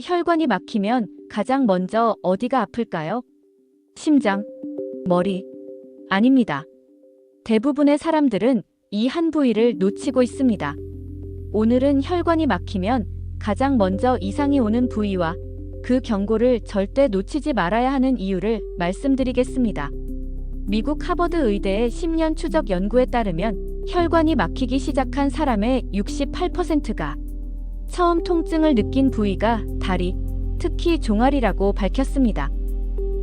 혈관이 막히면 가장 먼저 어디가 아플까요? 심장, 머리? 아닙니다. 대부분의 사람들은 이 한 부위를 놓치고 있습니다. 오늘은 혈관이 막히면 가장 먼저 이상이 오는 부위와 그 경고를 절대 놓치지 말아야 하는 이유를 말씀드리겠습니다. 미국 하버드 의대의 10년 추적 연구에 따르면 혈관이 막히기 시작한 사람의 68%가 처음 통증을 느낀 부위가 다리, 특히 종아리라고 밝혔습니다.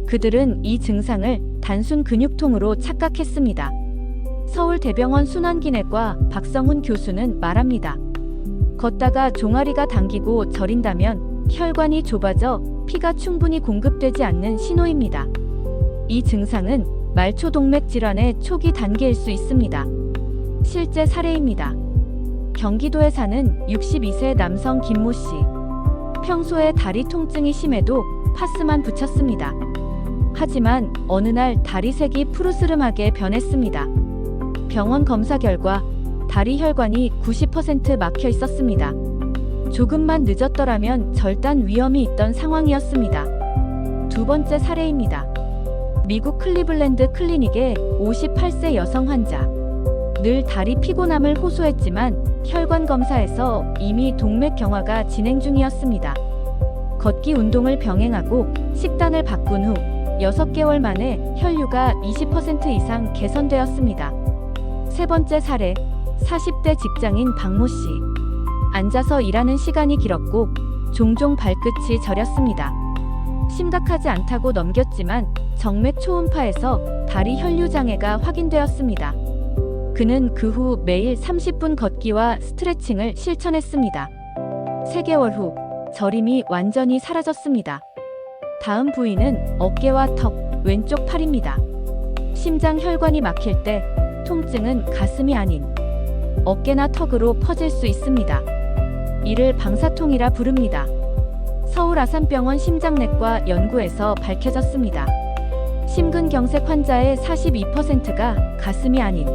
그들은 이 증상을 단순 근육통으로 착각했습니다. 서울대병원 순환기내과 박성훈 교수는 말합니다. 걷다가 종아리가 당기고 저린다면 혈관이 좁아져 피가 충분히 공급되지 않는 신호입니다. 이 증상은 말초동맥 질환의 초기 단계일 수 있습니다. 실제 사례입니다. 경기도에 사는 62세 남성 김모 씨. 평소에 다리 통증이 심해도 파스만 붙였습니다. 하지만 어느 날 다리 색이 푸르스름하게 변했습니다. 병원 검사 결과 다리 혈관이 90% 막혀 있었습니다. 조금만 늦었더라면 절단 위험이 있던 상황이었습니다. 두 번째 사례입니다. 미국 클리블랜드 클리닉의 58세 여성 환자. 늘 다리 피곤함을 호소했지만 혈관 검사에서 이미 동맥 경화가 진행 중이었습니다. 걷기 운동을 병행하고 식단을 바꾼 후 6개월 만에 혈류가 20% 이상 개선되었습니다. 세 번째 사례, 40대 직장인 박모 씨. 앉아서 일하는 시간이 길었고 종종 발끝이 저렸습니다. 심각하지 않다고 넘겼지만 정맥 초음파에서 다리 혈류 장애가 확인되었습니다. 그는 그 후 매일 30분 걷기와 스트레칭을 실천했습니다. 3개월 후 저림이 완전히 사라졌습니다. 다음 부위는 어깨와 턱, 왼쪽 팔입니다. 심장 혈관이 막힐 때 통증은 가슴이 아닌 어깨나 턱으로 퍼질 수 있습니다. 이를 방사통이라 부릅니다. 서울 아산병원 심장내과 연구에서 밝혀졌습니다. 심근경색 환자의 42%가 가슴이 아닌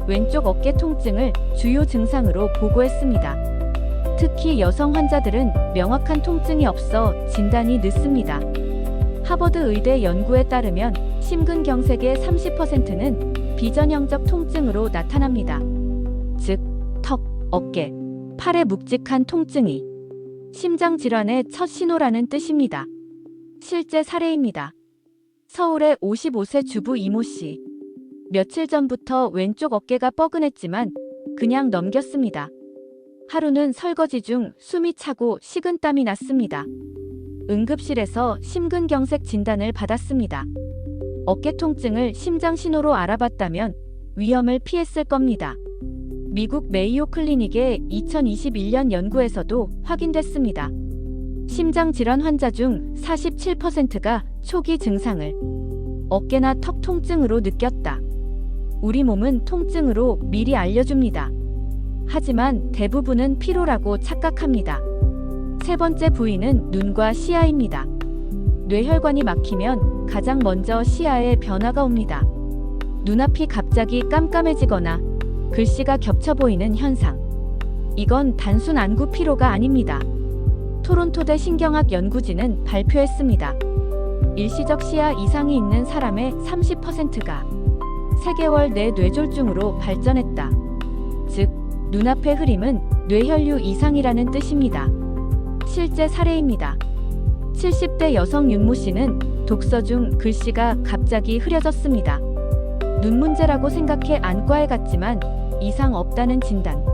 왼쪽 어깨 통증을 주요 증상으로 보고했습니다. 특히 여성 환자들은 명확한 통증이 없어 진단이 늦습니다. 하버드 의대 연구에 따르면 심근경색의 30%는 비전형적 통증으로 나타납니다. 즉, 턱, 어깨, 팔의 묵직한 통증이 심장 질환의 첫 신호라는 뜻입니다. 실제 사례입니다. 서울의 55세 주부 이모 씨. 며칠 전부터 왼쪽 어깨가 뻐근했지만 그냥 넘겼습니다. 하루는 설거지 중 숨이 차고 식은땀이 났습니다. 응급실에서 심근경색 진단을 받았습니다. 어깨 통증을 심장 신호로 알아봤다면 위험을 피했을 겁니다. 미국 메이오 클리닉의 2021년 연구에서도 확인됐습니다. 심장 질환 환자 중 47%가 초기 증상을 어깨나 턱 통증으로 느꼈다. 우리 몸은 통증으로 미리 알려줍니다. 하지만 대부분은 피로라고 착각합니다. 세 번째 부위는 눈과 시야입니다. 뇌혈관이 막히면 가장 먼저 시야에 변화가 옵니다. 눈앞이 갑자기 깜깜해지거나 글씨가 겹쳐 보이는 현상. 이건 단순 안구 피로가 아닙니다. 토론토대 신경학 연구진은 발표했습니다. 일시적 시야 이상이 있는 사람의 30%가 3개월 내 뇌졸중으로 발전했다. 즉, 눈앞의 흐림은 뇌혈류 이상이라는 뜻입니다. 실제 사례입니다. 70대 여성 윤모 씨는 독서 중 글씨가 갑자기 흐려졌습니다. 눈 문제라고 생각해 안과에 갔지만 이상 없다는 진단.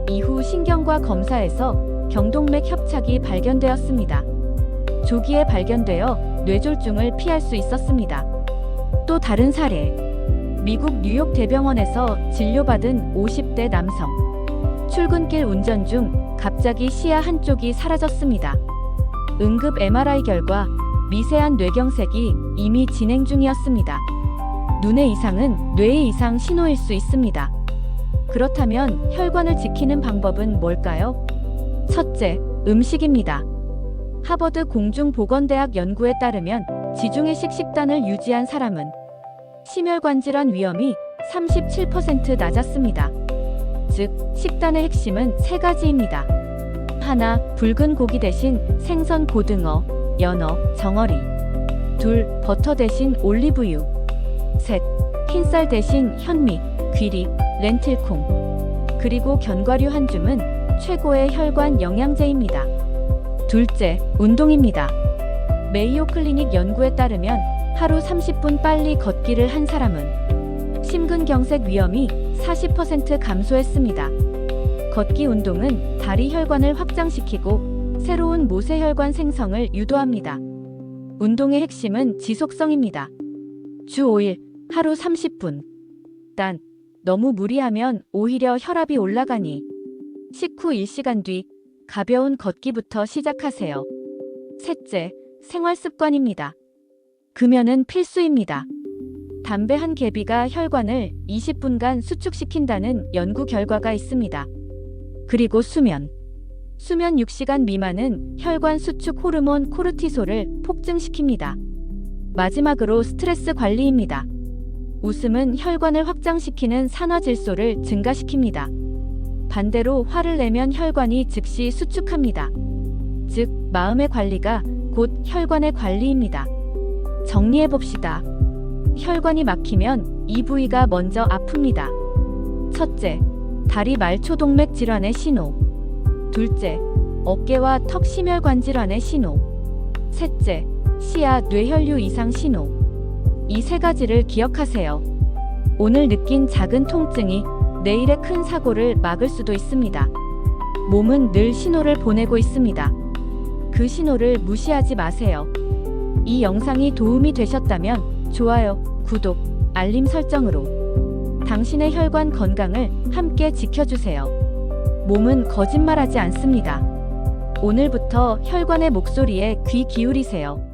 이후 신경과 검사에서 경동맥 협착이 발견되었습니다. 조기에 발견되어 뇌졸중을 피할 수 있었습니다. 또 다른 사례. 미국 뉴욕 대병원에서 진료받은 50대 남성. 출근길 운전 중 갑자기 시야 한쪽이 사라졌습니다. 응급 MRI 결과 미세한 뇌경색이 이미 진행 중이었습니다. 눈의 이상은 뇌의 이상 신호일 수 있습니다. 그렇다면 혈관을 지키는 방법은 뭘까요? 첫째, 음식입니다. 하버드 공중보건대학 연구에 따르면 지중해식 식단을 유지한 사람은 심혈관 질환 위험이 37% 낮았습니다. 즉, 식단의 핵심은 3가지입니다. 하나, 붉은 고기 대신 생선, 고등어, 연어, 정어리. 둘, 버터 대신 올리브유. 셋, 흰쌀 대신 현미, 귀리, 렌틸콩. 그리고 견과류 한 줌은 최고의 혈관 영양제입니다. 둘째, 운동입니다. 메이오 클리닉 연구에 따르면 하루 30분 빨리 걷기를 한 사람은 심근경색 위험이 40% 감소했습니다. 걷기 운동은 다리 혈관을 확장시키고 새로운 모세혈관 생성을 유도합니다. 운동의 핵심은 지속성입니다. 주 5일, 하루 30분. 단, 너무 무리하면 오히려 혈압이 올라가니 식후 1시간 뒤 가벼운 걷기부터 시작하세요. 셋째, 생활 습관입니다. 금연은 필수입니다. 담배 한 개비가 혈관을 20분간 수축시킨다는 연구 결과가 있습니다. 그리고 수면. 수면 6시간 미만은 혈관 수축 호르몬 코르티솔을 폭증시킵니다. 마지막으로 스트레스 관리입니다. 웃음은 혈관을 확장시키는 산화질소를 증가시킵니다. 반대로 화를 내면 혈관이 즉시 수축합니다. 즉, 마음의 관리가 곧 혈관의 관리입니다. 정리해봅시다. 혈관이 막히면 이 부위가 먼저 아픕니다. 첫째, 다리 말초동맥 질환의 신호. 둘째, 어깨와 턱 심혈관 질환의 신호. 셋째, 시야 뇌혈류 이상 신호. 이 세 가지를 기억하세요. 오늘 느낀 작은 통증이 내일의 큰 사고를 막을 수도 있습니다. 몸은 늘 신호를 보내고 있습니다. 그 신호를 무시하지 마세요. 이 영상이 도움이 되셨다면 좋아요, 구독, 알림 설정으로 당신의 혈관 건강을 함께 지켜주세요. 몸은 거짓말하지 않습니다. 오늘부터 혈관의 목소리에 귀 기울이세요.